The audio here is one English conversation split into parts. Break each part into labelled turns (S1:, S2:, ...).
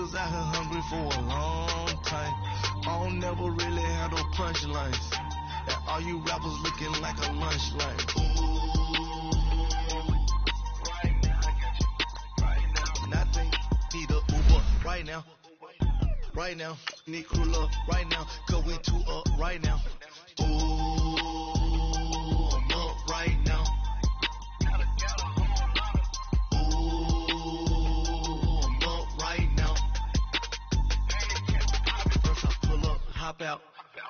S1: niggas out here hungry for a long time. I don't never really have no punchlines. And all you rappers looking like a lunch line. Right now, I got you. Right now, nothing. Need a Uber right now. Right now, need crew up right now. Going to up right now. Ooh, I'm up right now. Hop out,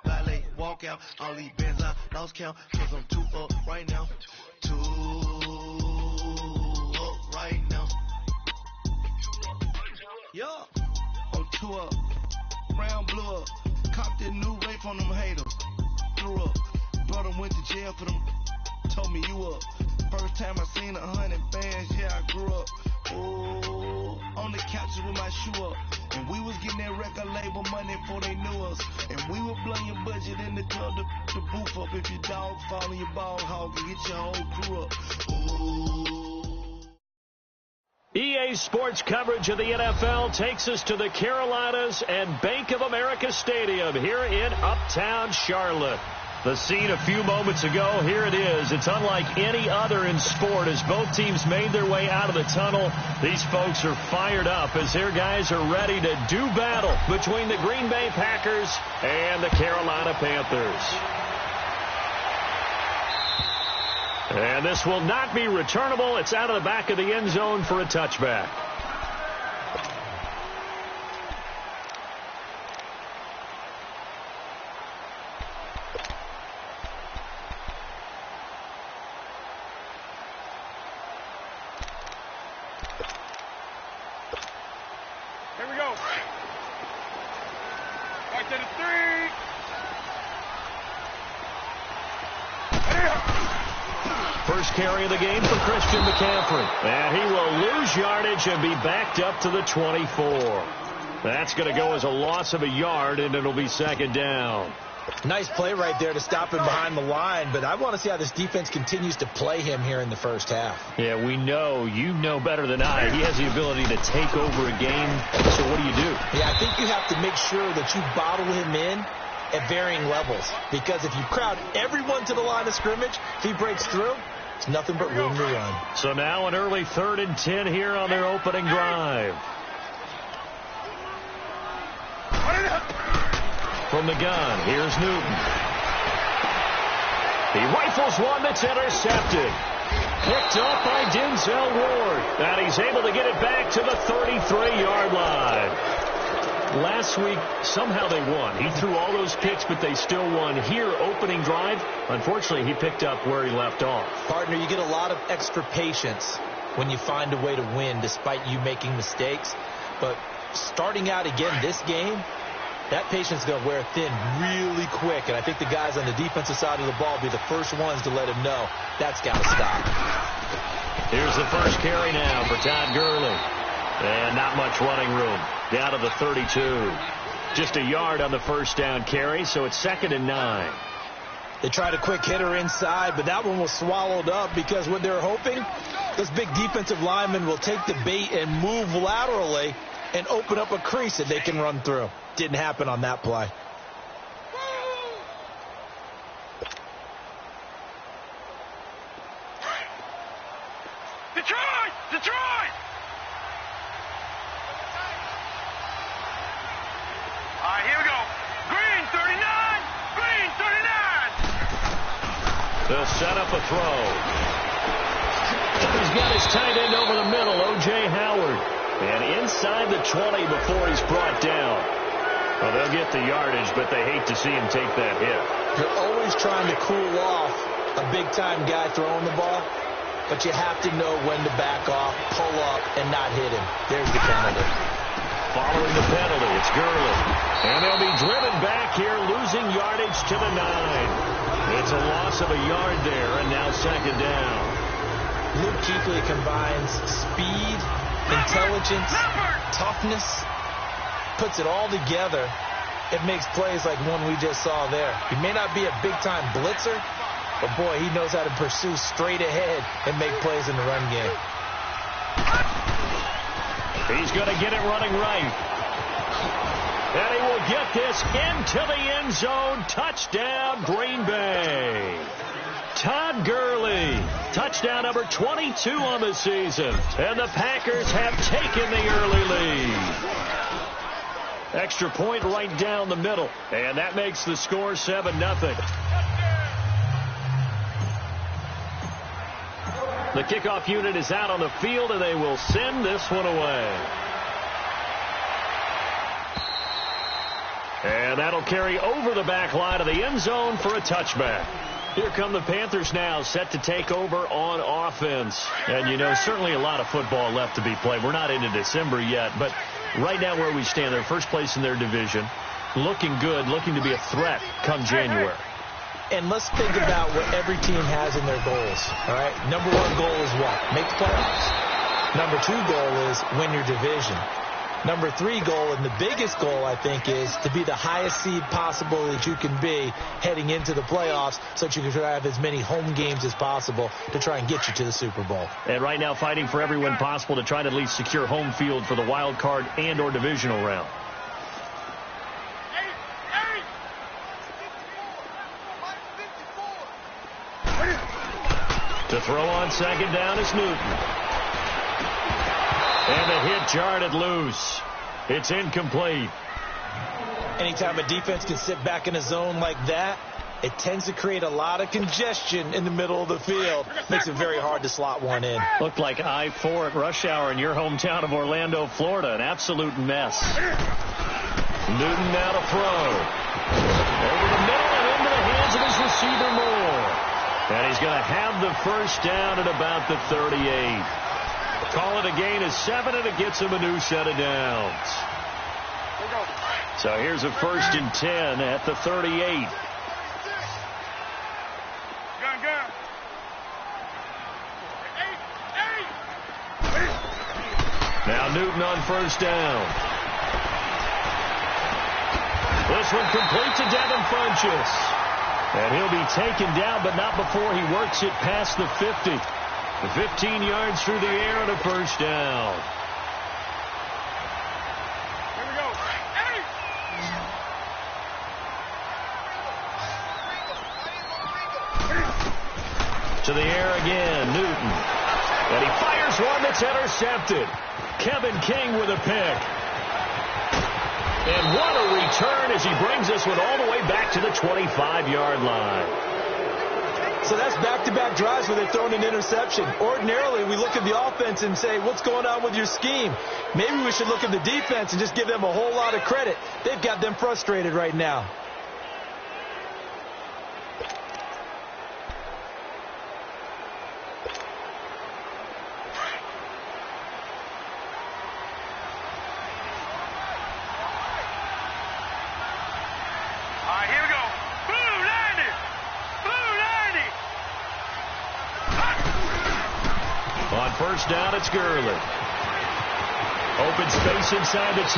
S1: ballet, walk out, all these bands I lost count, cause I'm too up right now, too up right now, yeah, I'm too up, brown blew up, copped that new rape on them haters, threw up, brother went to jail for them, told me you up, first time I seen 100 bands, yeah I grew up, ooh, on the couches with my shoe up. And we was getting that record label money before they knew us. And we would blow your budget in the club to boof up. If your dog fall in your ball hog and get your whole crew up. Ooh.
S2: EA Sports coverage of the NFL takes us to the Carolinas and Bank of America Stadium here in Uptown Charlotte. The scene a few moments ago, here it is. It's unlike any other in sport as both teams made their way out of the tunnel. These folks are fired up as their guys are ready to do battle between the Green Bay Packers and the Carolina Panthers. And this will not be returnable. It's out of the back of the end zone for a touchback. First carry of the game for Christian McCaffrey. And he will lose yardage and be backed up to the 24. That's going to go as a loss of a yard, and it'll be second down.
S3: Nice play right there to stop him behind the line, but I want to see how this defense continues to play him here in the first half.
S2: Yeah, we know. You know better than I. He has the ability to take over a game. So what do you do?
S3: Yeah, I think you have to make sure that you bottle him in at varying levels, because if you crowd everyone to the line of scrimmage, if he breaks through, it's nothing but room to run.
S2: So now an early 3rd and 10 here on their opening drive. From the gun, here's Newton. He rifles one that's intercepted. Picked up by Denzel Ward. And he's able to get it back to the 33-yard line. Last week, somehow they won. He threw all those picks, but they still won. Here, opening drive, unfortunately, he picked up where he left off.
S3: Partner, you get a lot of extra patience when you find a way to win despite you making mistakes. But starting out again this game, that patience is going to wear thin really quick. And I think the guys on the defensive side of the ball will be the first ones to let him know that's got to stop.
S2: Here's the first carry now for Todd Gurley. And not much running room. Down to the 32. Just a yard on the first down carry, so it's 2nd and 9.
S3: They tried a quick hitter inside, but that one was swallowed up because what they're hoping, this big defensive lineman will take the bait and move laterally and open up a crease that they can run through. Didn't happen on that play.
S4: Detroit! Detroit! All right, here we go. Green 39! Green 39!
S2: They'll set up a throw. He's got his tight end over the middle, O.J. Howard. And inside the 20 before he's brought down. Well, they'll get the yardage, but they hate to see him take that hit.
S3: You're always trying to cool off a big-time guy throwing the ball, but you have to know when to back off, pull up, and not hit him. There's the penalty.
S2: Following the penalty, it's Gurley. And they'll be driven back here, losing yardage to the 9. It's a loss of a yard there, and now second down.
S3: Luke Kuechly combines speed, intelligence, toughness, puts it all together. It makes plays like one we just saw there. He may not be a big-time blitzer, but, boy, he knows how to pursue straight ahead and make plays in the run game.
S2: He's going to get it running right. And he will get this into the end zone. Touchdown, Green Bay. Todd Gurley, touchdown number 22 on the season. And the Packers have taken the early lead. Extra point right down the middle. And that makes the score 7-0. The kickoff unit is out on the field, and they will send this one away. And that'll carry over the back line of the end zone for a touchback. Here come the Panthers now, set to take over on offense. And, you know, certainly a lot of football left to be played. We're not into December yet, but right now where we stand, they're first place in their division, looking good, looking to be a threat come January.
S3: And let's think about what every team has in their goals, all right? Number one goal is what? Make the playoffs. Number two goal is win your division. Number three goal, and the biggest goal, I think, is to be the highest seed possible that you can be heading into the playoffs so that you can have as many home games as possible to try and get you to the Super Bowl.
S2: And right now fighting for every win possible to try to at least secure home field for the wild card and or divisional round. To throw on second down is Newton. And the hit jarred it loose. It's incomplete.
S3: Anytime a defense can sit back in a zone like that, it tends to create a lot of congestion in the middle of the field. Makes it very hard to slot one in.
S2: Looked like I-4 at rush hour in your hometown of Orlando, Florida. An absolute mess. Newton now to throw. Over the middle and into the hands of his receiver Moore. And he's going to have the first down at about the 38. Call it a gain of 7, and it gets him a new set of downs. So here's a 1st and 10 at the 38. Now Newton on first down. This one complete to Devin Funchess. And he'll be taken down, but not before he works it past the 50. 15 yards through the air and a first down.
S4: Here we go. Hey!
S2: To the air again, Newton. And he fires one that's intercepted. Kevin King with a pick. And what a return as he brings this one all the way back to the 25-yard line.
S3: So that's back-to-back drives where they've thrown an interception. Ordinarily, we look at the offense and say, what's going on with your scheme? Maybe we should look at the defense and just give them a whole lot of credit. They've got them frustrated right now.
S2: First down, it's Gurley. Open space inside the 10.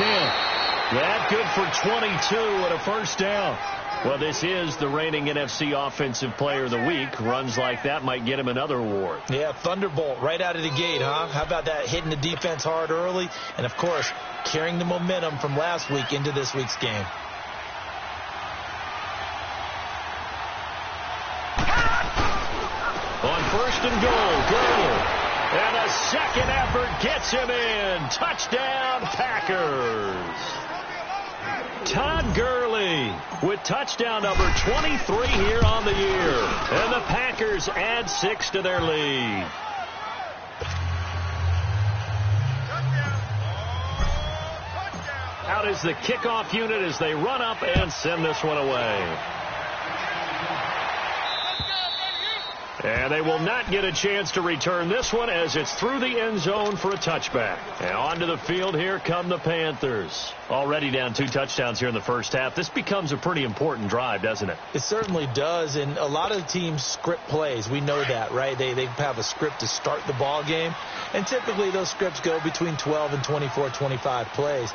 S2: That good for 22 and a first down. Well, this is the reigning NFC Offensive Player of the Week. Runs like that might get him another award.
S3: Yeah, thunderbolt right out of the gate, huh? How about that, hitting the defense hard early? And, of course, carrying the momentum from last week into this week's game.
S2: On first and goal, Gurley. And a second effort gets him in. Touchdown, Packers. Todd Gurley with touchdown number 23 here on the year. And the Packers add 6 to their lead. Out is the kickoff unit as they run up and send this one away. And they will not get a chance to return this one as it's through the end zone for a touchback. And onto the field, here come the Panthers. Already down 2 touchdowns here in the first half. This becomes a pretty important drive, doesn't it?
S3: It certainly does, and a lot of teams script plays. We know that, right? They have a script to start the ball game, and typically those scripts go between 12 and 24, 25 plays.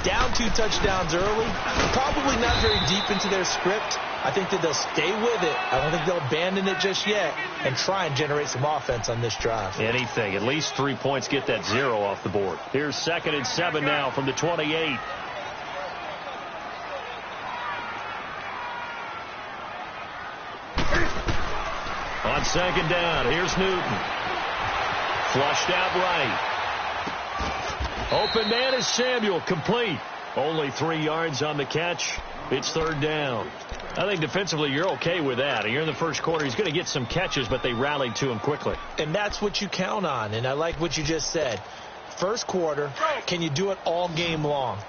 S3: Down 2 touchdowns early, probably not very deep into their script. I think that they'll stay with it. I don't think they'll abandon it just yet and try and generate some offense on this drive.
S2: Anything. At least 3 points, get that 0 off the board. Here's 2nd and 7 now from the 28. On second down, here's Newton. Flushed out right. Open man is Samuel, complete. Only 3 yards on the catch. It's third down. I think defensively you're okay with that. You're in the first quarter. He's going to get some catches, but they rallied to him quickly.
S3: And that's what you count on, and I like what you just said. First quarter, can you do it all game long?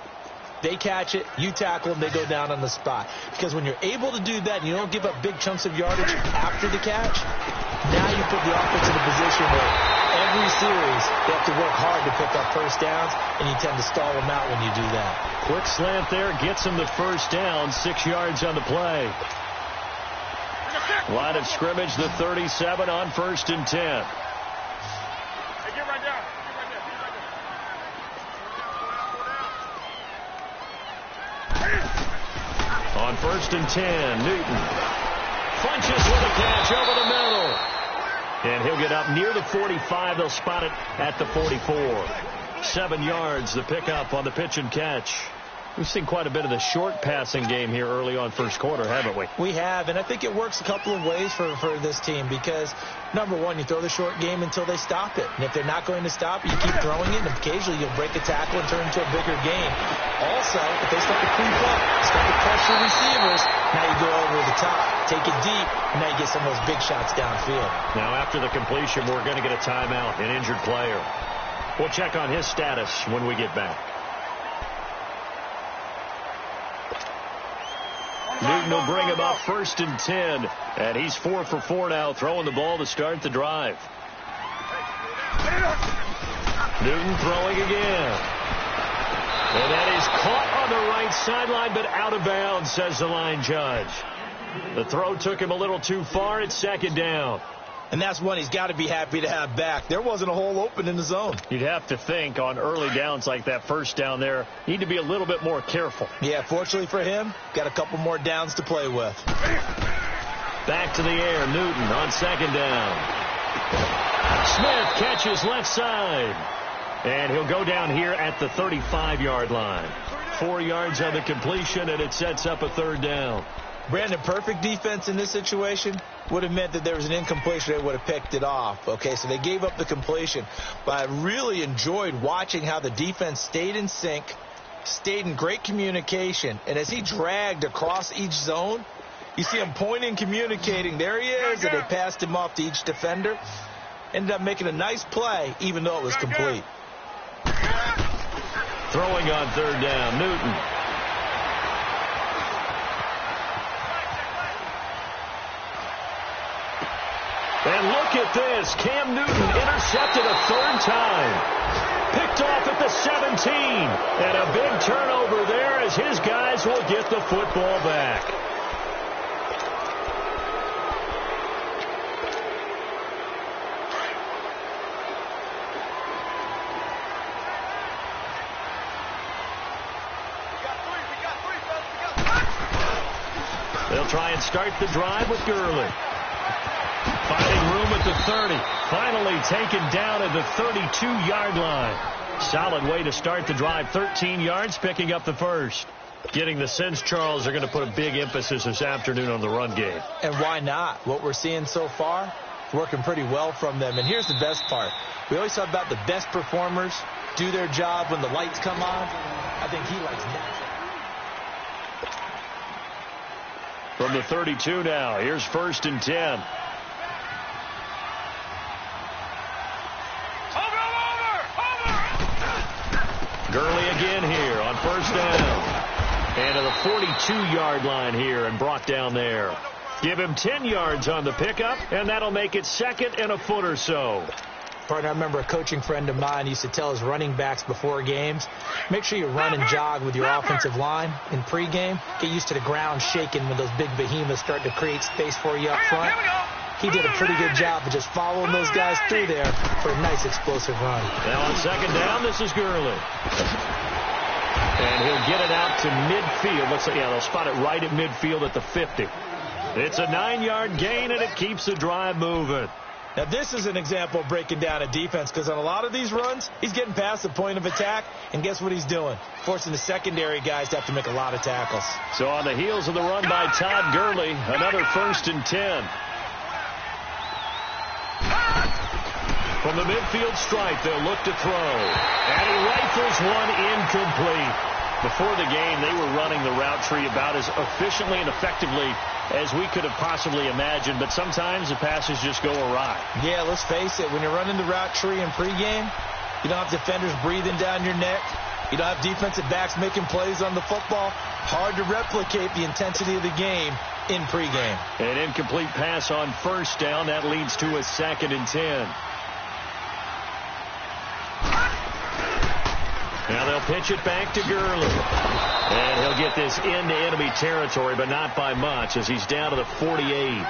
S3: They catch it, you tackle them, they go down on the spot. Because when you're able to do that and you don't give up big chunks of yardage after the catch, now you put the offense in a position where every series they have to work hard to pick up first downs, and you tend to stall them out when you do that.
S2: Quick slant there, gets him the first down, 6 yards on the play. Line of scrimmage, the 37 on 1st and 10.
S4: Hey, get right down.
S2: On 1st and 10, Newton punches with a catch over the middle. And he'll get up near the 45. They'll spot it at the 44. 7 yards, the pickup on the pitch and catch. We've seen quite a bit of the short passing game here early on first quarter, haven't we?
S3: We have, and I think it works a couple of ways for this team because, number one, you throw the short game until they stop it. And if they're not going to stop it, you keep throwing it, and occasionally you'll break a tackle and turn it into a bigger game. Also, if they start to creep up, start to pressure receivers, now you go over the top, take it deep, and now you get some of those big shots downfield.
S2: Now, after the completion, we're going to get a timeout, an injured player. We'll check on his status when we get back. Newton will bring him up 1st and 10. And he's 4 for 4 now, throwing the ball to start the drive. Newton throwing again. And that is caught on the right sideline, but out of bounds, says the line judge. The throw took him a little too far. It's 2nd down.
S3: And that's one he's got to be happy to have back. There wasn't a hole open in the zone.
S2: You'd have to think on early downs like that first down there, need to be a little bit more careful.
S3: Yeah, fortunately for him, got a couple more downs to play with.
S2: Back to the air, Newton on 2nd down. Smith catches left side. And he'll go down here at the 35-yard line. 4 yards on the completion, and it sets up a 3rd down.
S3: Brandon, perfect defense in this situation would have meant that there was an incompletion. They would have picked it off. Okay, so they gave up the completion. But I really enjoyed watching how the defense stayed in sync, stayed in great communication. And as he dragged across each zone, you see him pointing, communicating. There he is, and they passed him off to each defender. Ended up making a nice play, even though it was complete.
S2: Throwing on 3rd down, Newton. And look at this. Cam Newton intercepted a 3rd time. Picked off at the 17. And a big turnover there as his guys will get the football back. They'll try and start the drive with Gurley. Finding room at the 30. Finally taken down at the 32-yard line. Solid way to start the drive. 13 yards, picking up the first. Getting the sense, Charles, they're going to put a big emphasis this afternoon on the run game.
S3: And why not? What we're seeing so far, working pretty well from them. And here's the best part. We always talk about the best performers do their job when the lights come on. I think he likes that.
S2: From the 32 now, here's 1st and 10. Gurley again here on 1st down. And to the 42-yard line here and brought down there. Give him 10 yards on the pickup, and that'll make it 2nd and a foot or so.
S3: Partner, I remember a coaching friend of mine used to tell his running backs before games, make sure you run and jog with your offensive line in pregame. Get used to the ground shaking when those big behemoths start to create space for you up front. He did a pretty good job of just following those guys through there for a nice explosive run.
S2: Now on 2nd down, this is Gurley. And he'll get it out to midfield. Looks like, yeah, they'll spot it right at midfield at the 50. It's a 9-yard gain, and it keeps the drive moving.
S3: Now, this is an example of breaking down a defense because on a lot of these runs, he's getting past the point of attack, and guess what he's doing? Forcing the secondary guys to have to make a lot of tackles.
S2: So on the heels of the run by Todd Gurley, another 1st and 10. From the midfield stripe, they'll look to throw. And he rifles one incomplete. Before the game, they were running the route tree about as efficiently and effectively as we could have possibly imagined, but sometimes the passes just go awry.
S3: Yeah, let's face it. When you're running the route tree in pregame, you don't have defenders breathing down your neck. You don't have defensive backs making plays on the football. Hard to replicate the intensity of the game in pregame.
S2: An incomplete pass on first down. That leads to a 2nd and 10. Now they'll pitch it back to Gurley. And he'll get this into enemy territory, but not by much as he's down to the 48.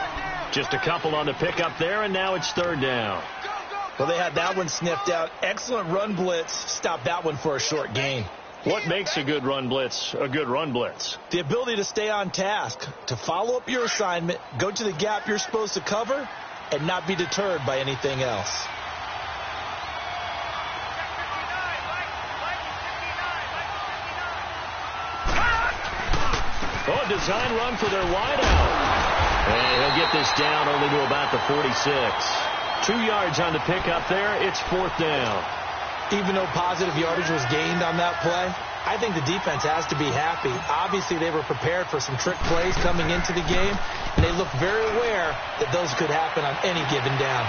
S2: Just a couple on the pickup there, and now it's 3rd down.
S3: Well, they had that one sniffed out. Excellent run blitz. Stop that one for a short gain.
S2: What makes a good run blitz a good run blitz?
S3: The ability to stay on task, to follow up your assignment, go to the gap you're supposed to cover, and not be deterred by anything else.
S2: Oh, a design run for their wideout. And he'll get this down only to about the 46. 2 yards on the pickup there. It's 4th down.
S3: Even though positive yardage was gained on that play, I think the defense has to be happy. Obviously, they were prepared for some trick plays coming into the game, and they looked very aware that those could happen on any given down.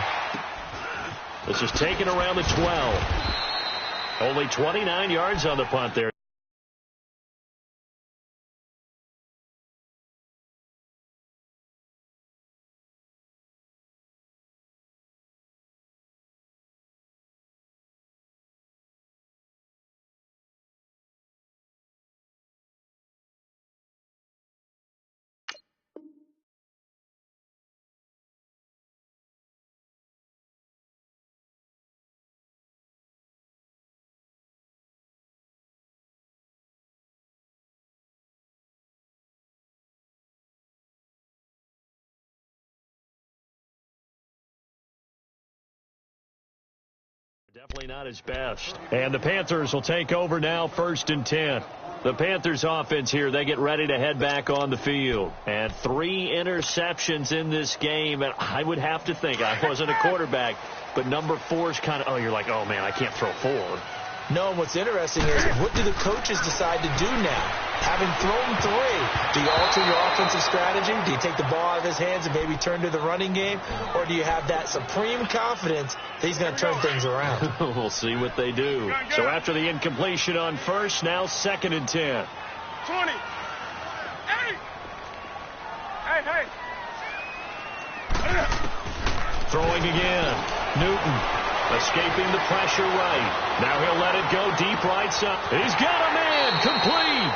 S2: This is taken around the 12. Only 29 yards on the punt there. Definitely not his best. And the Panthers will take over now, 1st and 10. The Panthers offense here, they get ready to head back on the field. And 3 interceptions in this game. And I would have to think, I wasn't a quarterback, but number 4 is kind of, oh, you're like, oh, man, I can't throw 4.
S3: No, what's interesting is what do the coaches decide to do now? Having thrown 3, do you alter your offensive strategy? Do you take the ball out of his hands and maybe turn to the running game? Or do you have that supreme confidence that he's going to turn things around?
S2: We'll see what they do. So after the incompletion on first, now 2nd and 10.
S4: 20. Hey.
S2: Throwing again. Newton escaping the pressure right. Now he'll let it go deep right side. He's got a man. Complete.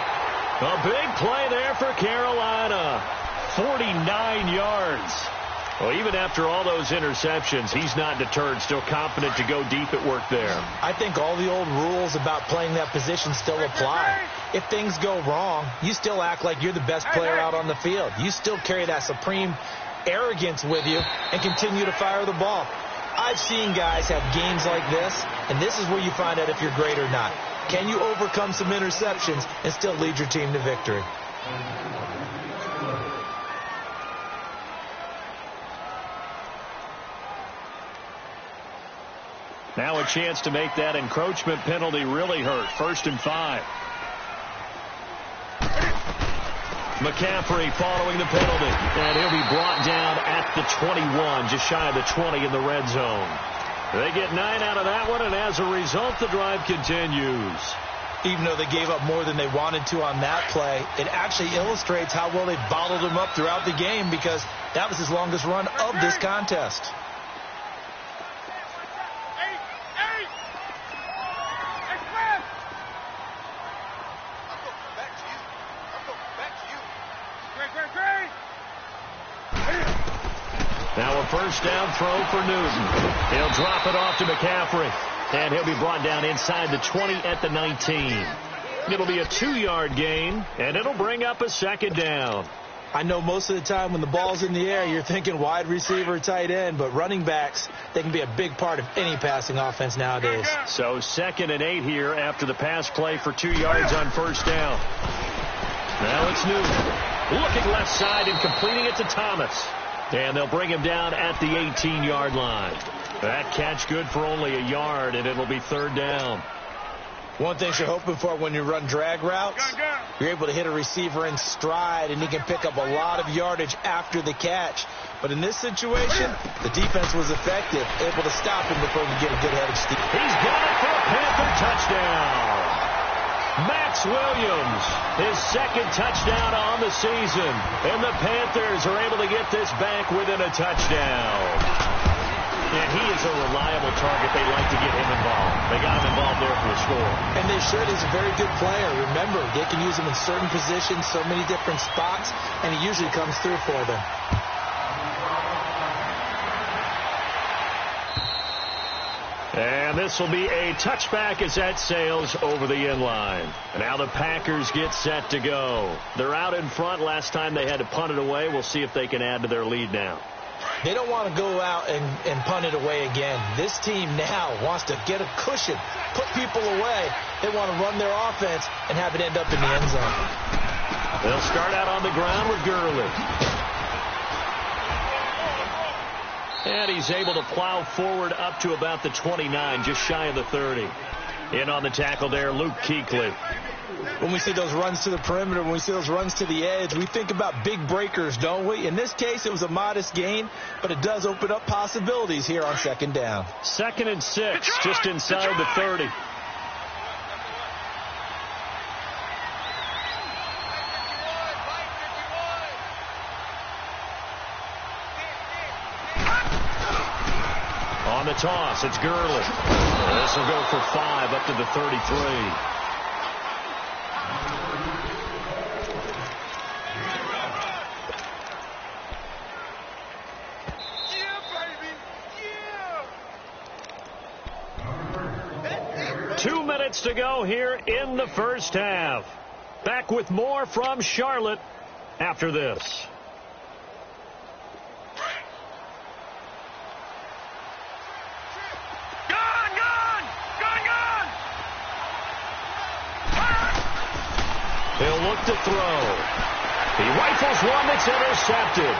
S2: A big play there for Carolina. 49 yards. Well, even after all those interceptions, he's not deterred, still confident to go deep at work there.
S3: I think all the old rules about playing that position still apply. If things go wrong, you still act like you're the best player out on the field. You still carry that supreme arrogance with you and continue to fire the ball. I've seen guys have games like this, and this is where you find out if you're great or not. Can you overcome some interceptions and still lead your team to victory?
S2: Now a chance to make that encroachment penalty really hurt. 1st and 5. McCaffrey following the penalty. And he'll be brought down at the 21, just shy of the 20 in the red zone. They get 9 out of that one, and as a result, the drive continues.
S3: Even though they gave up more than they wanted to on that play, it actually illustrates how well they bottled him up throughout the game because that was his longest run of this contest.
S2: Now a 1st down throw for Newton. He'll drop it off to McCaffrey. And he'll be brought down inside the 20 at the 19. It'll be a 2-yard gain, and it'll bring up a 2nd down.
S3: I know most of the time when the ball's in the air, you're thinking wide receiver, tight end, but running backs, they can be a big part of any passing offense nowadays.
S2: So 2nd and 8 here after the pass play for 2 yards on 1st down. Now it's Newton. Looking left side and completing it to Thomas. And they'll bring him down at the 18-yard line. That catch good for only a yard, and it'll be third down.
S3: One thing you're hoping for when you run drag routes, you're able to hit a receiver in stride, and he can pick up a lot of yardage after the catch. But in this situation, the defense was effective, able to stop him before he could get a good head of steam.
S2: He's got it for a Panther touchdown. Max Williams, his second touchdown on the season. And the Panthers are able to get this back within a touchdown. And he is a reliable target. They like to get him involved. They got him involved there for a score.
S3: And they should. He's a very good player. Remember, they can use him in certain positions, so many different spots, and he usually comes through for them.
S2: And this will be a touchback as that sails over the end line. And now the Packers get set to go. They're out in front. Last time they had to punt it away. We'll see if they can add to their lead now.
S3: They don't want to go out and punt it away again. This team now wants to get a cushion, put people away. They want to run their offense and have it end up in the end zone.
S2: They'll start out on the ground with Gurley. And he's able to plow forward up to about the 29, just shy of the 30. In on the tackle there, Luke Kuechly.
S3: When we see those runs to the perimeter, when we see those runs to the edge, we think about big breakers, don't we? In this case, it was a modest gain, but it does open up possibilities here on second down.
S2: 2nd and 6, just inside the 30. On the toss, it's Gurley. This will go for 5 up to the 33. To go here in the first half. Back with more from Charlotte after this. He'll look to throw. He rifles one that's intercepted.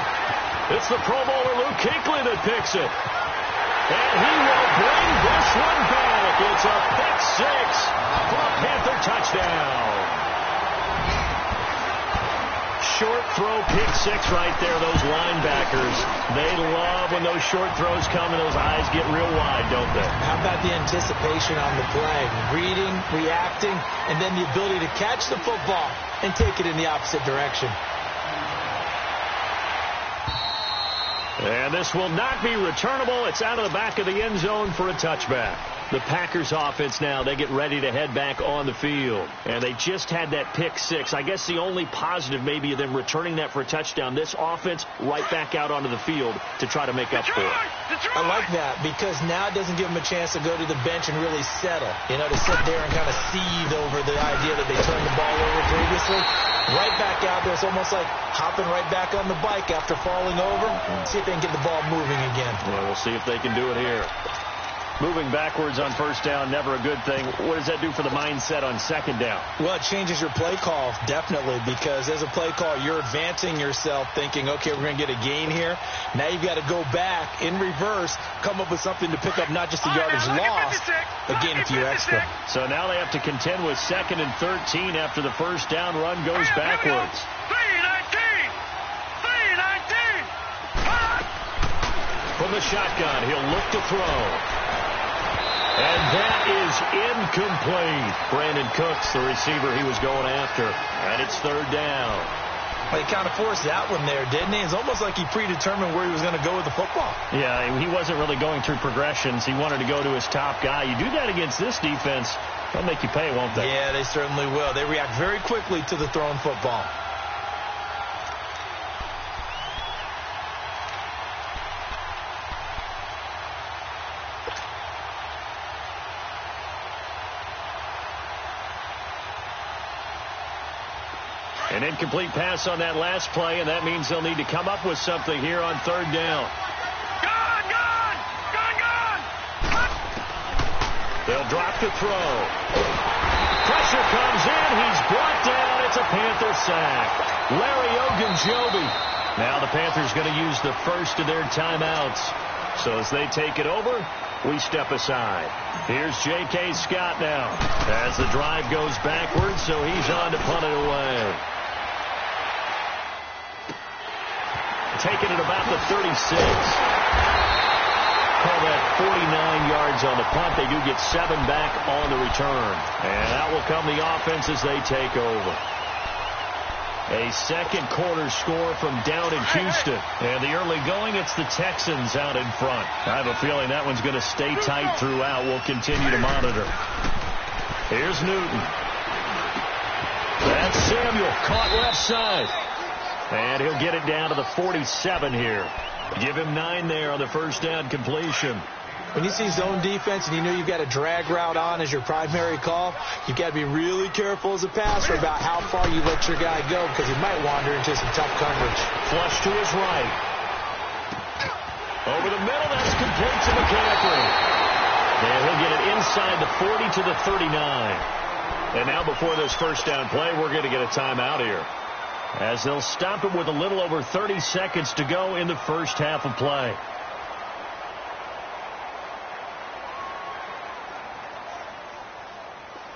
S2: It's the Pro Bowler Luke Kuechly that picks it. And he will bring this one back. It's a pick 6 for a Panther touchdown. Short throw, pick 6 right there. Those linebackers, they love when those short throws come and those eyes get real wide, don't they?
S3: How about the anticipation on the play? Reading, reacting, and then the ability to catch the football and take it in the opposite direction.
S2: And this will not be returnable. It's out of the back of the end zone for a touchback. The Packers offense now, they get ready to head back on the field. And they just had that pick 6. I guess the only positive maybe of them returning that for a touchdown. This offense right back out onto the field to try to make up for it.
S3: I like that because now it doesn't give them a chance to go to the bench and really settle. You know, to sit there and kind of seethe over the idea that they turned the ball over previously. Right back out there. It's almost like hopping right back on the bike after falling over. See if they can get the ball moving again.
S2: Well, we'll see if they can do it here. Moving backwards on first down, never a good thing. What does that do for the mindset on second down?
S3: Well, it changes your play call, definitely, because as a play call, you're advancing yourself thinking, okay, we're going to get a gain here. Now you've got to go back in reverse, come up with something to pick up not just the yardage lost, but gain a few extra.
S2: So now they have to contend with 2nd and 13 after the first down run goes backwards.
S4: 3-19!
S2: From the shotgun, he'll look to throw. And that is incomplete. Brandon Cooks, the receiver he was going after. And it's third down.
S3: Well, he kind of forced that one there, didn't he? It's almost like he predetermined where he was going to go with the football.
S2: Yeah, he wasn't really going through progressions. He wanted to go to his top guy. You do that against this defense, they'll make you pay, won't they?
S3: Yeah, they certainly will. They react very quickly to the thrown football.
S2: An incomplete pass on that last play, and that means they'll need to come up with something here on third down. They'll drop to throw. Pressure comes in. He's brought down. It's a Panther sack. Larry Ogunjobi. Now the Panthers going to use the first of their timeouts. So as they take it over, we step aside. Here's J.K. Scott now as the drive goes backwards, so he's on to punt it away. Taking it about the 36. Call that 49 yards on the punt. They do get 7 back on the return. And out will come the offense as they take over. A second quarter score from down in Houston. And the early going, it's the Texans out in front. I have a feeling that one's going to stay tight throughout. We'll continue to monitor. Here's Newton. That's Samuel, caught left side. And he'll get it down to the 47 here. Give him 9 there on the first down completion.
S3: When you see zone defense and you know you've got a drag route on as your primary call, you've got to be really careful as a passer about how far you let your guy go because he might wander into some tough coverage.
S2: Flush to his right. Over the middle, that's complete to McCaffrey. And he'll get it inside the 40 to the 39. And now before this first down play, we're going to get a timeout here, as they'll stop it with a little over 30 seconds to go in the first half of play.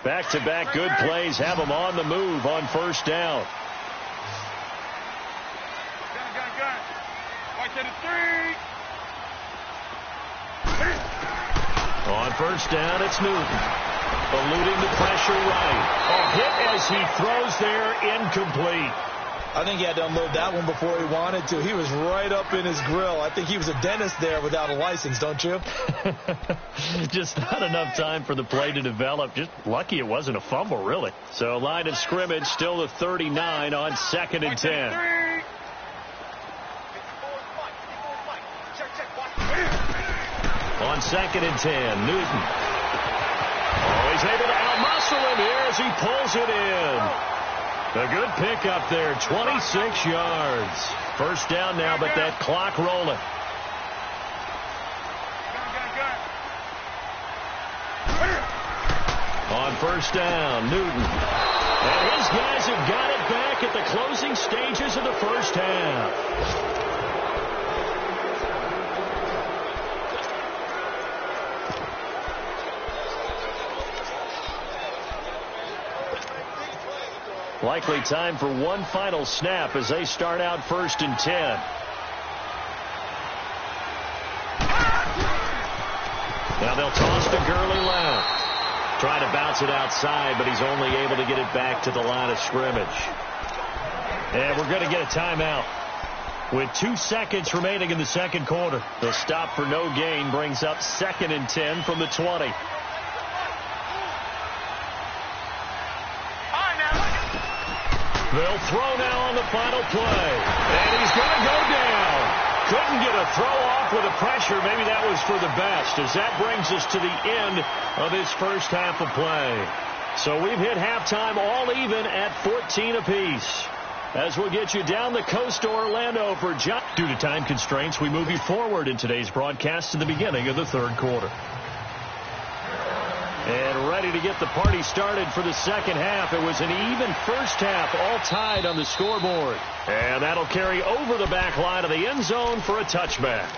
S2: Back-to-back good plays have them on the move on first down.
S4: Gun. Right to the 3.
S2: On first down, it's Newton. Eluding the pressure right. A hit as he throws there, incomplete.
S3: I think he had to unload that one before he wanted to. He was right up in his grill. I think he was a dentist there without a license, don't you?
S2: Just not enough time for the play to develop. Just lucky it wasn't a fumble, really. So line of scrimmage, still the 39 on 2nd and 10. On 2nd and 10, Newton. Oh, he's able to out-muscle him here as he pulls it in. A good pickup there, 26 yards. First down now, but that clock rolling. On first down, Newton. And his guys have got it back at the closing stages of the first half. Likely time for one final snap as they start out 1st and 10. Now they'll toss to Gurley left. Trying to bounce it outside, but he's only able to get it back to the line of scrimmage. And we're going to get a timeout with 2 seconds remaining in the second quarter. The stop for no gain brings up 2nd and 10 from the 20. They'll throw now on the final play. And he's going to go down. Couldn't get a throw off with the pressure. Maybe that was for the best, as that brings us to the end of this first half of play. So we've hit halftime all even at 14 apiece. As we'll get you down the coast to Orlando for John. Due to time constraints, we move you forward in today's broadcast to the beginning of the third quarter. And ready to get the party started for the second half. It was an even first half, all tied on the scoreboard. And that'll carry over the back line of the end zone for a touchback.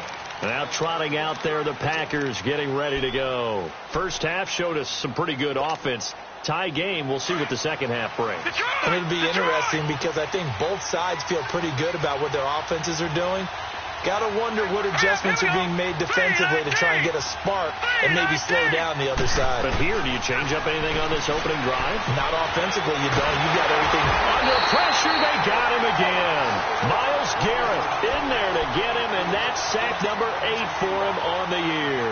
S2: Now trotting out there, the Packers getting ready to go. First half showed us some pretty good offense. Tie game. We'll see what the second half brings.
S3: And it'll be interesting because I think both sides feel pretty good about what their offenses are doing. Got to wonder what adjustments are being made defensively to try and get a spark and maybe slow down the other side.
S2: But here, do you change up anything on this opening drive?
S3: Not offensively, you don't. You got everything.
S2: Under pressure, they got him again. Myles Garrett in there to get him, and that's sack number 8 for him on the year.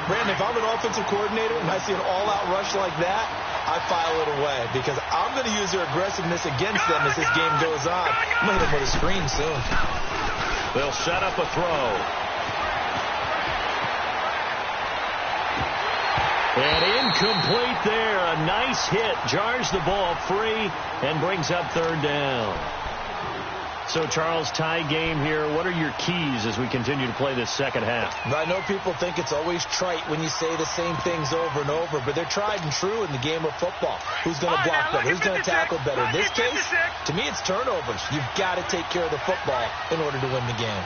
S3: Brandon, if I'm an offensive coordinator and I see an all-out rush like that, I file it away because I'm going to use their aggressiveness against them as this game goes on. I'm going to hit them with a screen soon.
S2: They'll set up a throw. And incomplete there. A nice hit. Jars the ball free and brings up third down. So, Charles, tie game here. What are your keys as we continue to play this second half?
S3: I know people think it's always trite when you say the same things over and over, but they're tried and true in the game of football. Who's going to block better? Who's going to tackle better? In this case, to me, it's turnovers. You've got to take care of the football in order to win the game.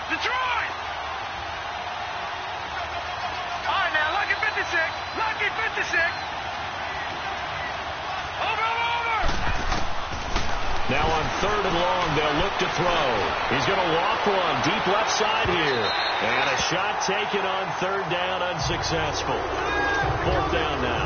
S4: Detroit! All right, now, lucky 56. Lucky 56. Over.
S2: Now on 3rd and long, they'll look to throw. He's going to walk one deep left side here. And a shot taken on 3rd down, unsuccessful. 4th down now.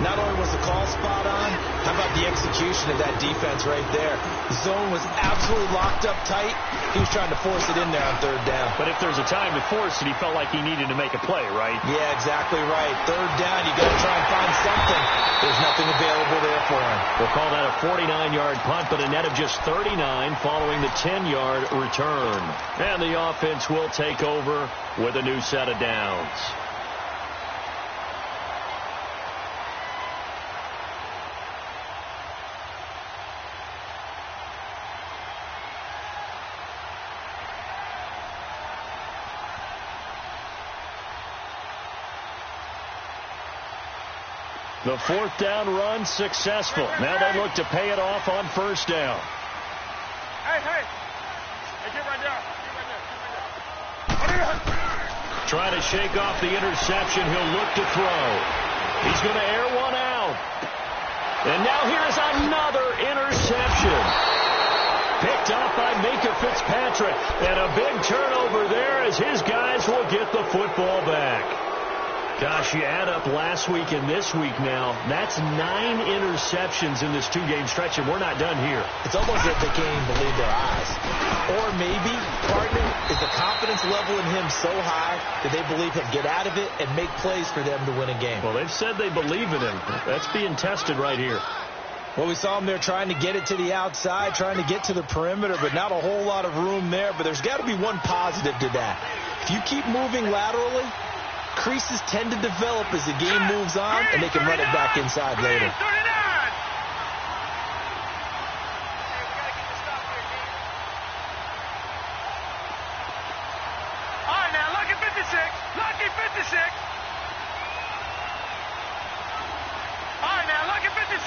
S3: Not only was the call spot on, how about the execution of that defense right there? The zone was absolutely locked up tight. He was trying to force it in there on 3rd down.
S2: But if there's a time to force it, he felt like he needed to make a play, right?
S3: Yeah, exactly right. 3rd down, you got to try and find something. There's nothing available there for him.
S2: We'll call that a 49-yard punt, but a net of just 39 following the 10-yard return. And the offense will take over with a new set of downs. The 4th down run successful. Now they look to pay it off on 1st down.
S4: Hey, get right there.
S2: Trying to shake off the interception. He'll look to throw. He's going to air one out. And now here's another interception. Picked off by Minka Fitzpatrick. And a big turnover there as his guys will get the football back. Gosh, you add up last week and this week now, that's 9 interceptions in this 2-game stretch, and we're not done here.
S3: It's almost as if they can't even believe their eyes. Or maybe, partner, is the confidence level in him so high that they believe he'll get out of it and make plays for them to win a game.
S2: Well, they've said they believe in him. That's being tested right here.
S3: Well, we saw him there trying to get it to the outside, trying to get to the perimeter, but not a whole lot of room there. But there's got to be one positive to that. If you keep moving laterally, creases tend to develop as the game moves on, and they can run it back inside later.
S4: All right, now, lucky 56. Lucky 56. All right, now, lucky 56.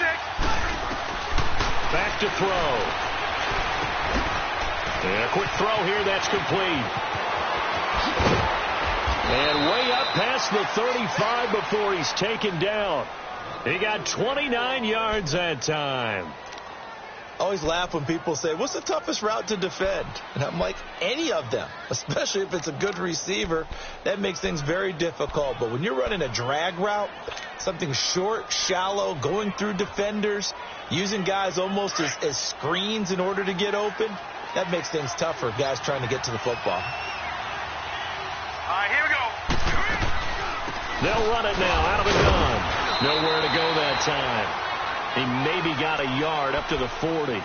S2: Back to throw. And a quick throw here, that's complete. And way up past the 35 before he's taken down. He got 29 yards that time.
S3: I always laugh when people say, what's the toughest route to defend? And I'm like, any of them, especially if it's a good receiver. That makes things very difficult. But when you're running a drag route, something short, shallow, going through defenders, using guys almost as screens in order to get open, that makes things tougher, guys trying to get to the football.
S4: All right, here we go.
S2: They'll run it now out of the gun. Nowhere to go that time. He maybe got a yard up to the 40.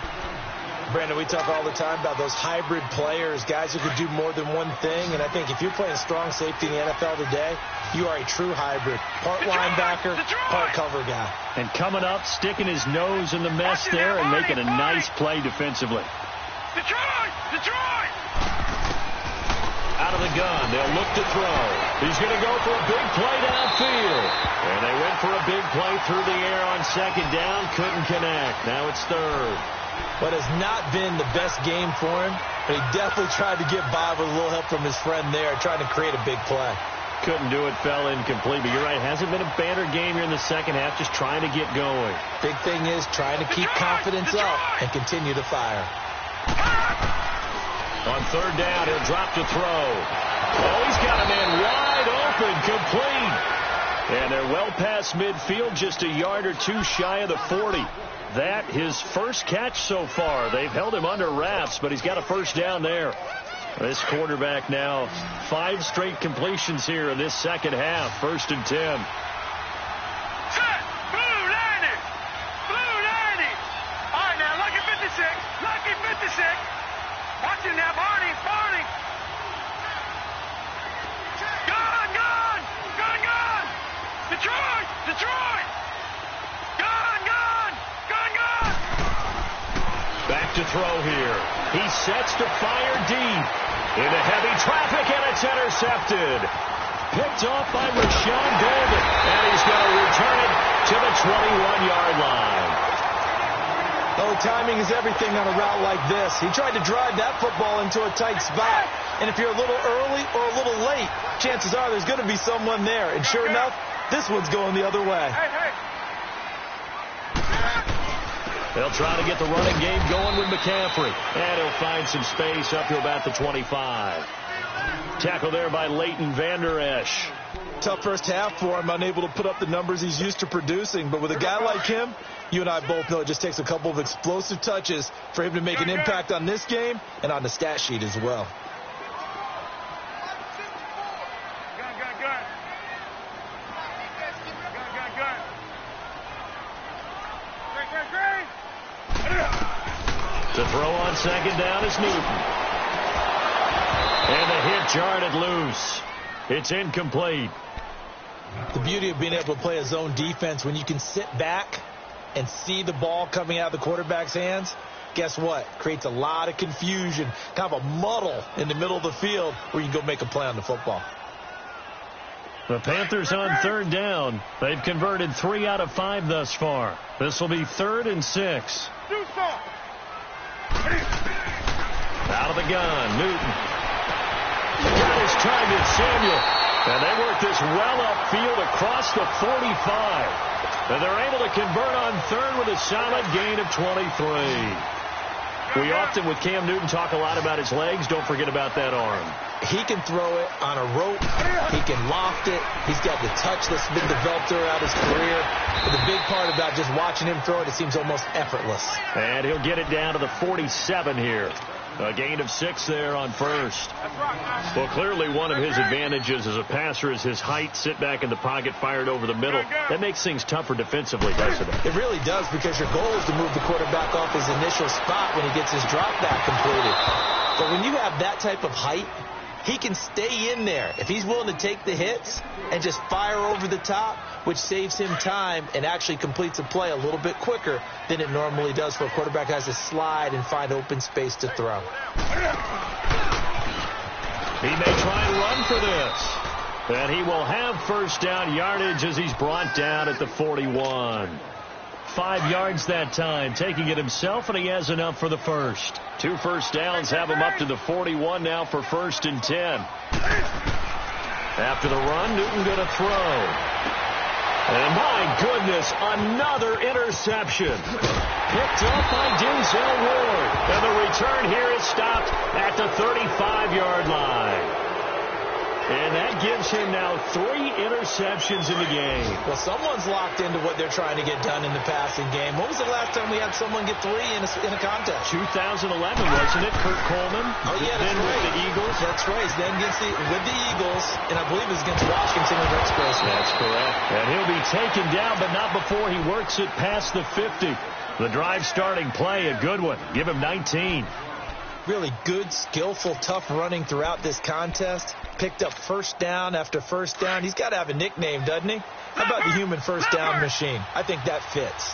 S3: Brandon, we talk all the time about those hybrid players, guys who could do more than one thing. And I think if you're playing strong safety in the NFL today, you are a true hybrid. Part linebacker, part cover guy.
S2: And coming up, sticking his nose in the mess there and making a nice play defensively.
S4: Detroit!
S2: Out of the gun, they'll look to throw. He's going to go for a big play downfield. And they went for a big play through the air on 2nd down. Couldn't connect. Now it's 3rd.
S3: What has not been the best game for him, but he definitely tried to get by with a little help from his friend there, trying to create a big play.
S2: Couldn't do it, fell incomplete. But you're right, hasn't been a banner game here in the second half, just trying to get going.
S3: Big thing is trying to keep confidence up and continue to fire.
S2: On 3rd down, he'll drop to throw. Oh, he's got a man wide open, complete. And they're well past midfield, just a yard or two shy of the 40. That, his first catch so far. They've held him under wraps, but he's got a first down there. This quarterback now, 5 straight completions here in this second half. 1st and 10.
S4: Set! Blue 90! Blue 90! All right, now, lucky 56. Lucky 56. Watch him now, Barney! Gun! Detroit! Gun!
S2: Back to throw here. He sets to fire deep. Into heavy traffic, and it's intercepted. Picked off by Rashawn Golden. And he's going to return it to the 21-yard line.
S3: Those the timing is everything on a route like this. He tried to drive that football into a tight spot. And if you're a little early or a little late, chances are there's going to be someone there. And sure enough, this one's going the other way.
S2: They'll try to get the running game going with McCaffrey. And he'll find some space up to about the 25. Tackle there by Leighton Vander Esch.
S3: Tough first half for him, unable to put up the numbers he's used to producing. But with a guy like him, you and I both know it just takes a couple of explosive touches for him to make an impact on this game and on the stat sheet as well.
S2: To throw on second down is Newton. And the hit jarred loose. It's incomplete.
S3: The beauty of being able to play a zone defense when you can sit back and see the ball coming out of the quarterback's hands, guess what? Creates a lot of confusion, kind of a muddle in the middle of the field where you can go make a play on the football.
S2: The Panthers on third down. They've converted 3 out of 5 thus far. This will be 3rd and 6. Out of the gun, Newton. Got his target, Samuel. And they work this well upfield across the 45. And they're able to convert on third with a solid gain of 23. We often, with Cam Newton, talk a lot about his legs. Don't forget about that arm.
S3: He can throw it on a rope. He can loft it. He's got the touch that's been developed throughout his career. But the big part about just watching him throw it, it seems almost effortless.
S2: And he'll get it down to the 47 here. A gain of 6 there on first. Well, clearly one of his advantages as a passer is his height. Sit back in the pocket, fired over the middle. That makes things tougher defensively, doesn't it?
S3: It really does, because your goal is to move the quarterback off his initial spot when he gets his drop back completed. But when you have that type of height, he can stay in there if he's willing to take the hits and just fire over the top, which saves him time and actually completes a play a little bit quicker than it normally does for a quarterback who has to slide and find open space to throw.
S2: He may try and run for this. And he will have first down yardage as he's brought down at the 41. 5 yards that time, taking it himself, and he has enough for the first. 2 first downs have him up to the 41 now for 1st and 10. After the run, Newton going to throw. And my goodness, another interception. Picked up by Denzel Ward. And the return here is stopped at the 35-yard line. And that gives him now 3 interceptions in the game.
S3: Well, someone's locked into what they're trying to get done in the passing game. When was the last time we had someone get 3 in a contest?
S2: 2011, wasn't it? Kurt Coleman.
S3: Oh, yeah, that's
S2: then
S3: right.
S2: with the Eagles.
S3: That's right. Then with the Eagles, and I believe it was against Washington or Rex Grossman.
S2: That's correct. And he'll be taken down, but not before he works it past the 50. The drive starting play, a good one. Give him 19.
S3: Really good, skillful, tough running throughout this contest. Picked up first down after first down. He's got to have a nickname, doesn't he? How about the human first down machine? I think that fits.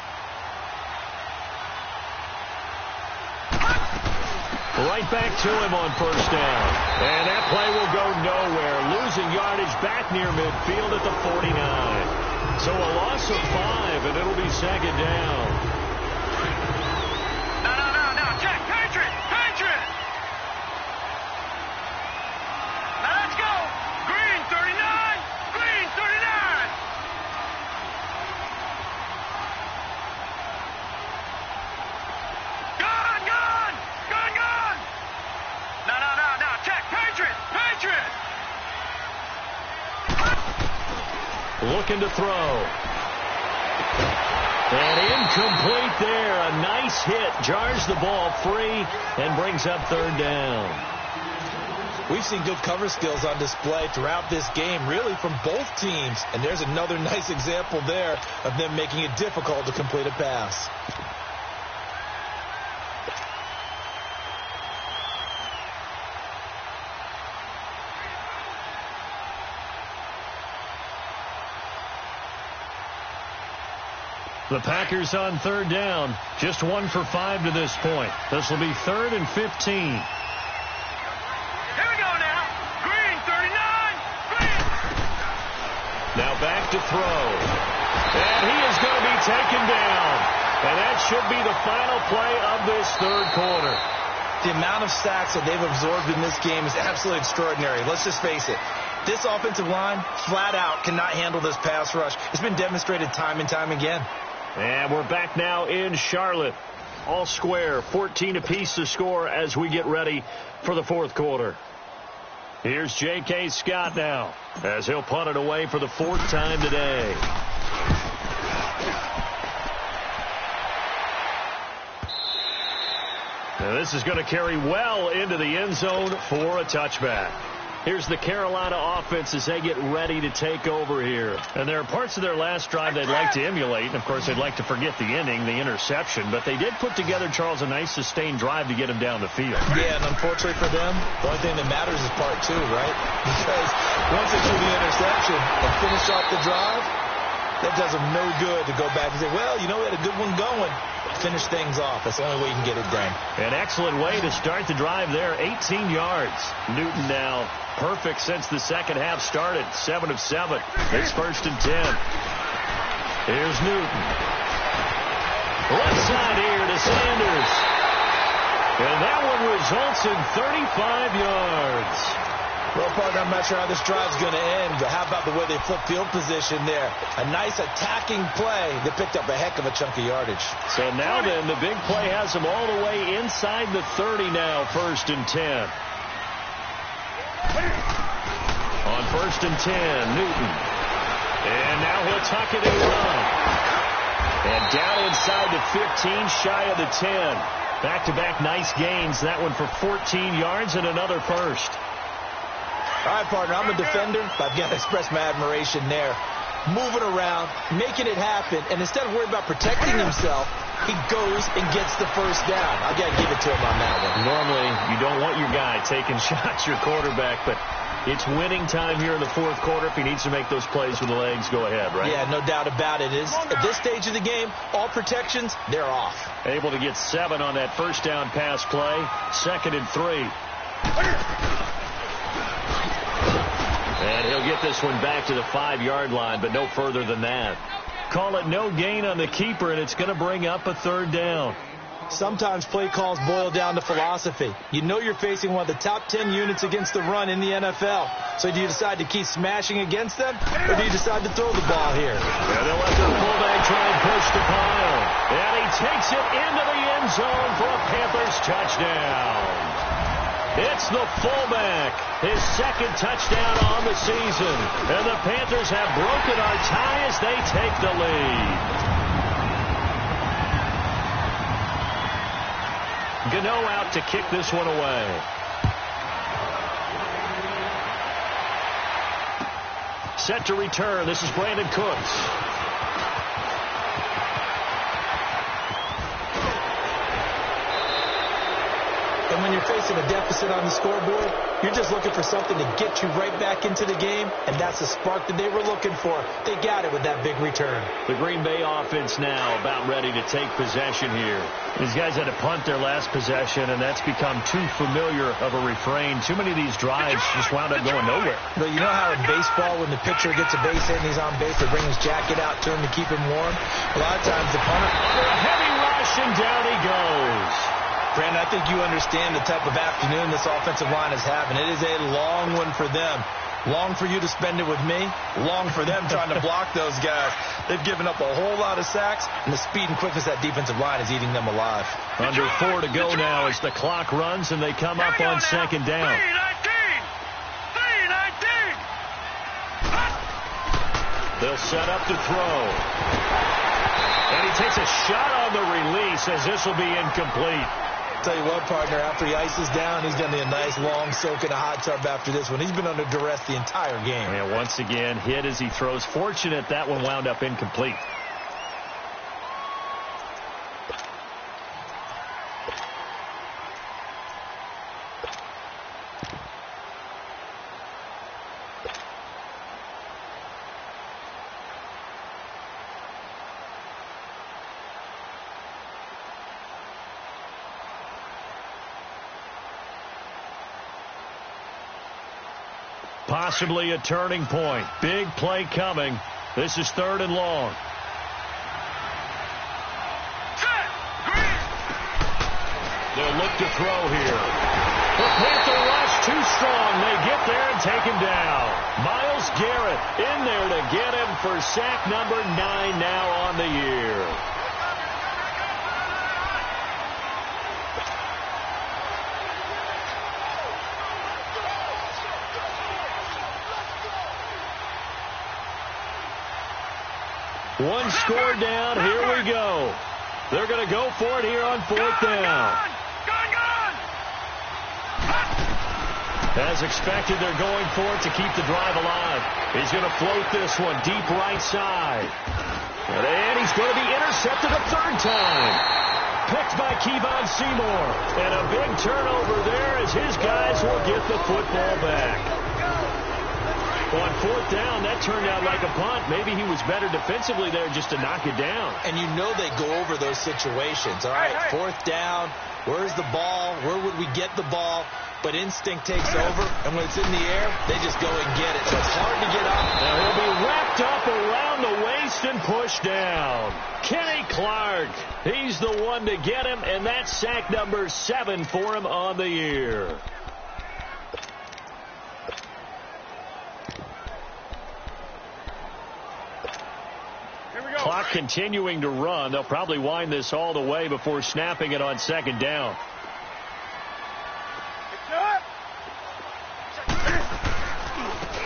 S2: Right back to him on first down. And that play will go nowhere. Losing yardage back near midfield at the 49. So a loss of 5, and it'll be second down.
S4: No. Check. Patriot. Now let's go. Green 39. Green 39. Gone. No. Check. Patriot.
S2: Looking to throw. And incomplete there. A nice hit. Jars the ball free and brings up third down.
S3: We've seen good cover skills on display throughout this game, really from both teams. And there's another nice example there of them making it difficult to complete a pass.
S2: The Packers on third down. Just 1 for 5 to this point. This will be 3rd and 15.
S4: Here we go now. Green 39. Green.
S2: Now back to throw. And he is going to be taken down. And that should be the final play of this third quarter.
S3: The amount of sacks that they've absorbed in this game is absolutely extraordinary. Let's just face it. This offensive line, flat out, cannot handle this pass rush. It's been demonstrated time and time again.
S2: And we're back now in Charlotte. All square, 14 apiece to score as we get ready for the fourth quarter. Here's J.K. Scott now as he'll punt it away for the fourth time today. Now this is going to carry well into the end zone for a touchback. Here's the Carolina offense as they get ready to take over here. And there are parts of their last drive they'd like to emulate. And, of course, they'd like to forget the ending, the interception. But they did put together, Charles, a nice sustained drive to get him down the field.
S3: Yeah, and unfortunately for them, the only thing that matters is part two, right? Because once they do the interception and finish off the drive, that does them no good to go back and say, well, you know, we had a good one going. Finish things off. That's the only way you can get it done.
S2: An excellent way to start the drive there. 18 yards. Newton now perfect since the second half started. 7 of 7. It's 1st and 10. Here's Newton. Left side here to Sanders. And that one results in 35 yards.
S3: Well, partner, I'm not sure how this drive's going to end, but how about the way they flip field position there? A nice attacking play that picked up a heck of a chunk of yardage.
S2: So now then, the big play has them all the way inside the 30 now, 1st and 10. On 1st and 10, Newton. And now he'll tuck it and run. And down inside the 15, shy of the 10. Back-to-back nice gains. That one for 14 yards and another first.
S3: All right, partner, I'm a defender, but I've got to express my admiration there. Moving around, making it happen, and instead of worrying about protecting himself, he goes and gets the first down. I've got to give it to him on that one.
S2: Normally, you don't want your guy taking shots, your quarterback, but it's winning time here in the fourth quarter. If he needs to make those plays with the legs, go ahead, right?
S3: Yeah, no doubt about it. At this stage of the game, all protections, they're off.
S2: Able to get 7 on that first down pass play. 2nd and 3. And he'll get this one back to the 5-yard line, but no further than that. Call it no gain on the keeper, and it's going to bring up a 3rd down.
S3: Sometimes play calls boil down to philosophy. You know you're facing one of the top 10 units against the run in the NFL. So do you decide to keep smashing against them, or do you decide to throw the ball here?
S2: And they'll let their fullback try and push the pile. And he takes it into the end zone for a Panthers touchdown. It's the fullback, his 2nd touchdown on the season. And the Panthers have broken our tie as they take the lead. Gano out to kick this one away. Set to return. This is Brandon Cooks.
S3: And when you're facing a deficit on the scoreboard, you're just looking for something to get you right back into the game, and that's the spark that they were looking for. They got it with that big return.
S2: The Green Bay offense now about ready to take possession here. These guys had to punt their last possession, and that's become too familiar of a refrain. Too many of these drives just wound up going nowhere.
S3: But you know how in baseball, when the pitcher gets a base hit and he's on base, they bring his jacket out to him to keep him warm? A lot of times the punter...
S2: A heavy rush, and down he goes.
S3: Brandon, I think you understand the type of afternoon this offensive line is having. It is a long one for them. Long for you to spend it with me. Long for them trying to block those guys. They've given up a whole lot of sacks, and the speed and quickness of that defensive line is eating them alive.
S2: Under 4 to go now as the clock runs, and they come up on 2nd down.
S4: 3-19.
S2: They'll set up to throw. And he takes a shot on the release as this will be incomplete.
S3: Tell you what, partner, after he ices down, he's going to be a nice long soak in a hot tub after this one. He's been under duress the entire game.
S2: And once again, hit as he throws. Fortunate that one wound up incomplete. Possibly a turning point. Big play coming. This is 3rd and long. They'll look to throw here. The Panther rush too strong. They get there and take him down. Myles Garrett in there to get him for sack number 9 now on the year. One score down. Here we go. They're going to go for it here on 4th down. As expected, they're going for it to keep the drive alive. He's going to float this one deep right side. And he's going to be intercepted a 3rd time. Picked by Kevon Seymour. And a big turnover there as his guys will get the football back. On 4th down, that turned out like a punt. Maybe he was better defensively there just to knock it down.
S3: And you know they go over those situations. All right, 4th down, where's the ball? Where would we get the ball? But instinct takes over, and when it's in the air, they just go and get it. So it's hard to get up.
S2: Now he'll be wrapped up around the waist and pushed down. Kenny Clark, he's the one to get him, and that's sack number 7 for him on the year. Clock continuing to run. They'll probably wind this all the way before snapping it on 2nd down.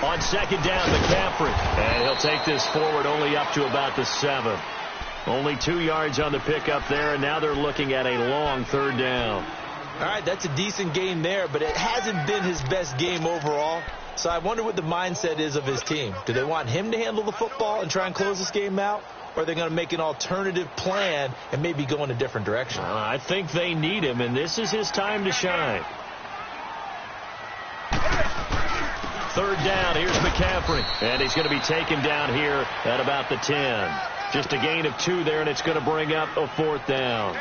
S2: On 2nd down, McCaffrey. And he'll take this forward only up to about the 7. Only 2 yards on the pickup there, and now they're looking at a long 3rd down.
S3: All right, that's a decent game there, but it hasn't been his best game overall. So I wonder what the mindset is of his team. Do they want him to handle the football and try and close this game out? Or are they going to make an alternative plan and maybe go in a different direction?
S2: I think they need him, and this is his time to shine. 3rd down, here's McCaffrey. And he's going to be taken down here at about the 10. Just a gain of 2 there, and it's going to bring up a 4th down.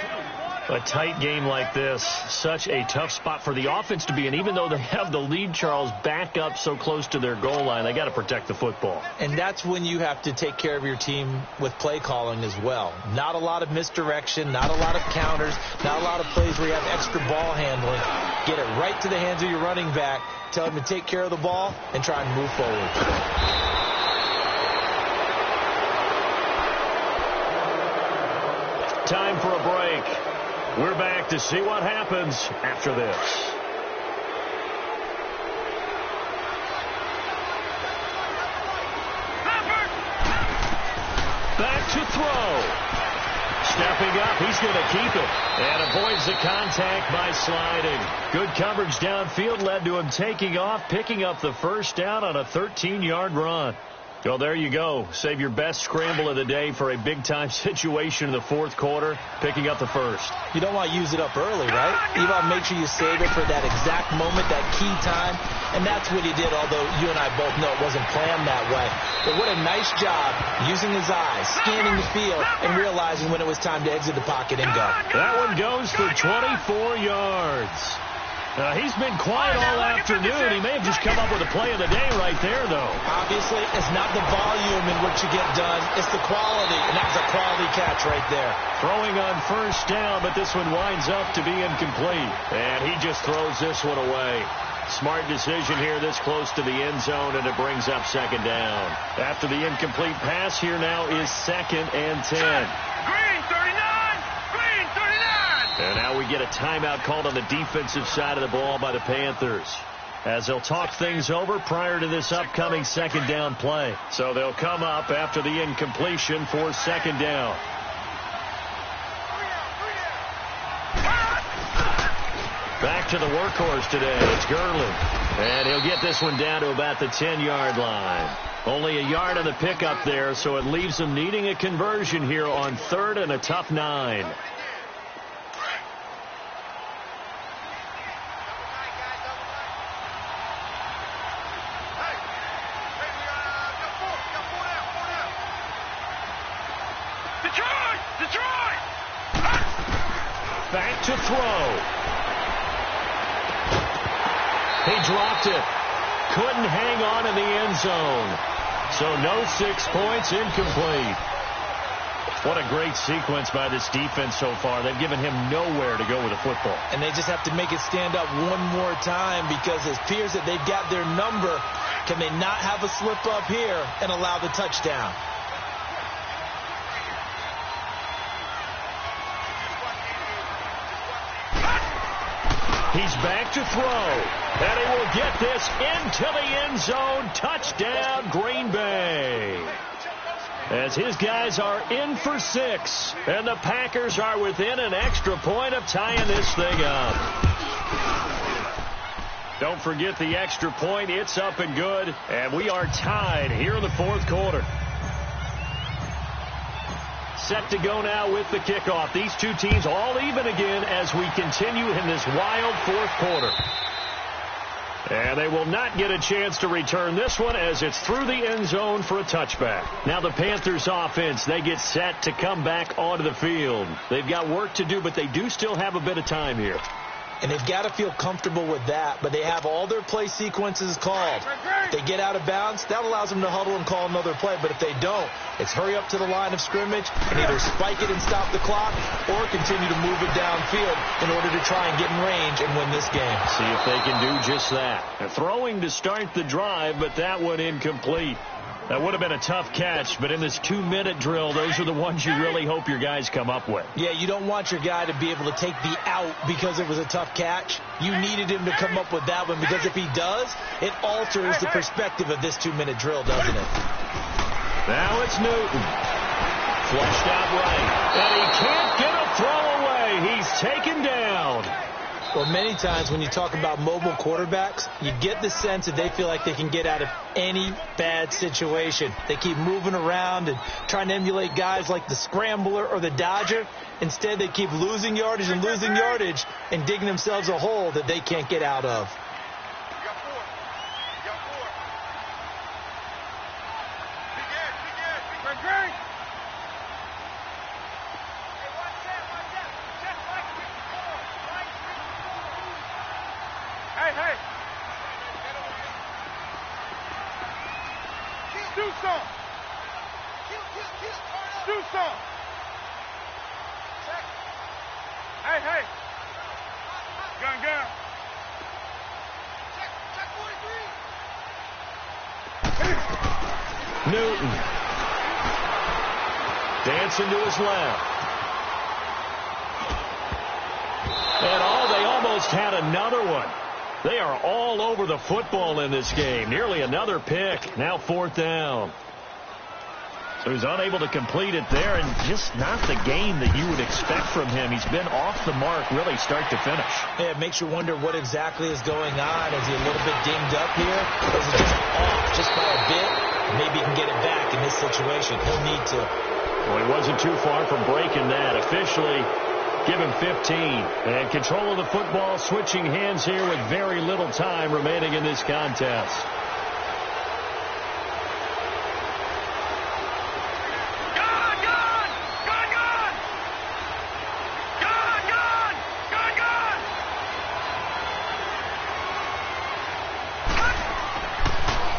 S2: A tight game like this, such a tough spot for the offense to be in. Even though they have the lead, Charles, back up so close to their goal line, they got to protect the football.
S3: And that's when you have to take care of your team with play calling as well. Not a lot of misdirection, not a lot of counters, not a lot of plays where you have extra ball handling. Get it right to the hands of your running back, tell him to take care of the ball, and try and move forward.
S2: Time for a break. We're back to see what happens after this. Back to throw. Stepping up, he's going to keep it. And avoids the contact by sliding. Good coverage downfield led to him taking off, picking up the 1st down on a 13-yard run. Well, there you go. Save your best scramble of the day for a big-time situation in the 4th quarter, picking up the 1st.
S3: You don't want to use it up early, right? You want to make sure you save it for that exact moment, that key time. And that's what he did, although you and I both know it wasn't planned that way. But what a nice job using his eyes, scanning the field, and realizing when it was time to exit the pocket and go.
S2: That one goes for 24 yards. He's been quiet all afternoon. He may have just come up with a play of the day right there, though.
S3: Obviously, it's not the volume in which you get done. It's the quality, and that was a quality catch right there.
S2: Throwing on 1st down, but this one winds up to be incomplete. And he just throws this one away. Smart decision here this close to the end zone, and it brings up 2nd down. After the incomplete pass, here now is 2nd and 10.
S4: Green, 39! Green, 39!
S2: And now we get a timeout called on the defensive side of the ball by the Panthers, as they'll talk things over prior to this upcoming 2nd down play. So they'll come up after the incompletion for 2nd down. Back to the workhorse today. It's Gurley. And he'll get this one down to about the 10-yard line. Only a yard on the pickup there, so it leaves them needing a conversion here on 3rd and a tough 9. Back to throw. He dropped it. Couldn't hang on in the end zone. So no 6 points, incomplete. What a great sequence by this defense so far. They've given him nowhere to go with the football.
S3: And they just have to make it stand up one more time because it appears that they've got their number. Can they not have a slip up here and allow the touchdown?
S2: He's back to throw, and he will get this into the end zone. Touchdown, Green Bay. As his guys are in for 6, and the Packers are within an extra point of tying this thing up. Don't forget the extra point. It's up and good, and we are tied here in the fourth quarter. Set to go now with the kickoff. These two teams all even again as we continue in this wild fourth quarter. And they will not get a chance to return this one as it's through the end zone for a touchback. Now the Panthers offense, they get set to come back onto the field. They've got work to do, but they do still have a bit of time here.
S3: And they've got to feel comfortable with that, but they have all their play sequences called. If they get out of bounds, that allows them to huddle and call another play. But if they don't, it's hurry up to the line of scrimmage and either spike it and stop the clock or continue to move it downfield in order to try and get in range and win this game.
S2: See if they can do just that. They're throwing to start the drive, but that one incomplete. That would have been a tough catch, but in this 2-minute drill, those are the ones you really hope your guys come up with.
S3: Yeah, you don't want your guy to be able to take the out because it was a tough catch. You needed him to come up with that one because if he does, it alters the perspective of this 2-minute drill, doesn't it?
S2: Now it's Newton. Flushed out right. And he can't get a throw away. He's taken down.
S3: Well, many times when you talk about mobile quarterbacks, you get the sense that they feel like they can get out of any bad situation. They keep moving around and trying to emulate guys like the scrambler or the dodger. Instead, they keep losing yardage and digging themselves a hole that they can't get out of.
S2: Newton. Dancing to his left. And they almost had another one. They are all over the football in this game. Nearly another pick. Now 4th down. So he's unable to complete it there, and just not the game that you would expect from him. He's been off the mark really start to finish.
S3: Yeah, it makes you wonder what exactly is going on. Is he a little bit dinged up here? Or is it just off just by a bit? Maybe he can get it back in this situation. He'll need to.
S2: Well, he wasn't too far from breaking that. Officially, give him 15. And control of the football, switching hands here with very little time remaining in this contest.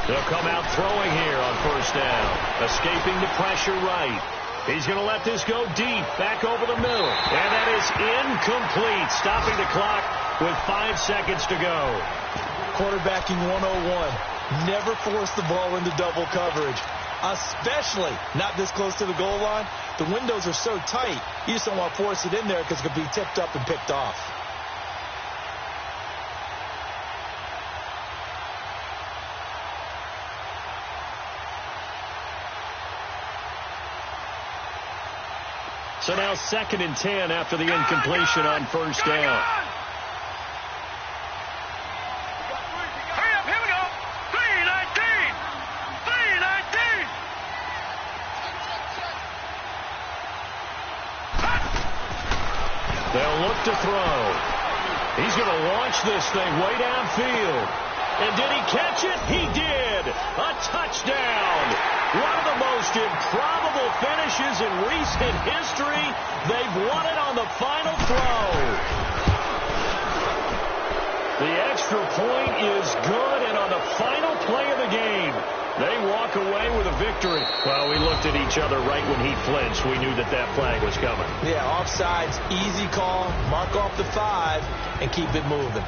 S2: They'll come out throwing here on 1st down. Escaping the pressure right. He's going to let this go deep, back over the middle. And that is incomplete, stopping the clock with 5 seconds to go.
S3: Quarterbacking 101. Never force the ball into double coverage, especially not this close to the goal line. The windows are so tight, you just don't want to force it in there because it could be tipped up and picked off.
S2: So now 2nd and 10 after the incompletion on 1st down.
S4: Hurry up, here we go. 3:19. 3:19.
S2: They'll look to throw. He's going to launch this thing way downfield. And did he catch it? He did. A touchdown. One of the most improbable finishes in recent history. They've won it on the final throw. The extra point is good, and on the final play of the game, they walk away with a victory. Well, we looked at each other right when he flinched. We knew that flag was coming.
S3: Yeah, offsides, easy call, mark off the 5, and keep it moving.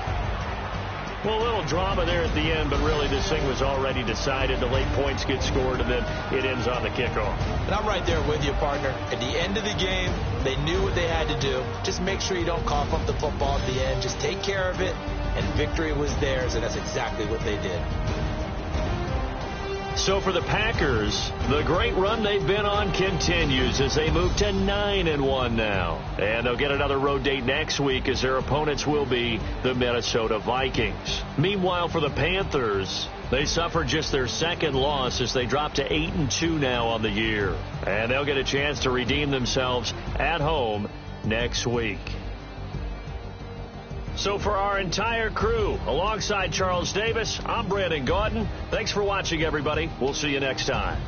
S2: Well, a little drama there at the end, but really this thing was already decided. The late points get scored, and then it ends on the kickoff.
S3: And I'm right there with you, partner. At the end of the game, they knew what they had to do. Just make sure you don't cough up the football at the end. Just take care of it, and victory was theirs, and that's exactly what they did.
S2: So for the Packers, the great run they've been on continues as they move to 9-1 now. And they'll get another road date next week as their opponents will be the Minnesota Vikings. Meanwhile, for the Panthers, they suffered just their second loss as they drop to 8-2 now on the year. And they'll get a chance to redeem themselves at home next week. So for our entire crew, alongside Charles Davis, I'm Brandon Gaudin. Thanks for watching, everybody. We'll see you next time.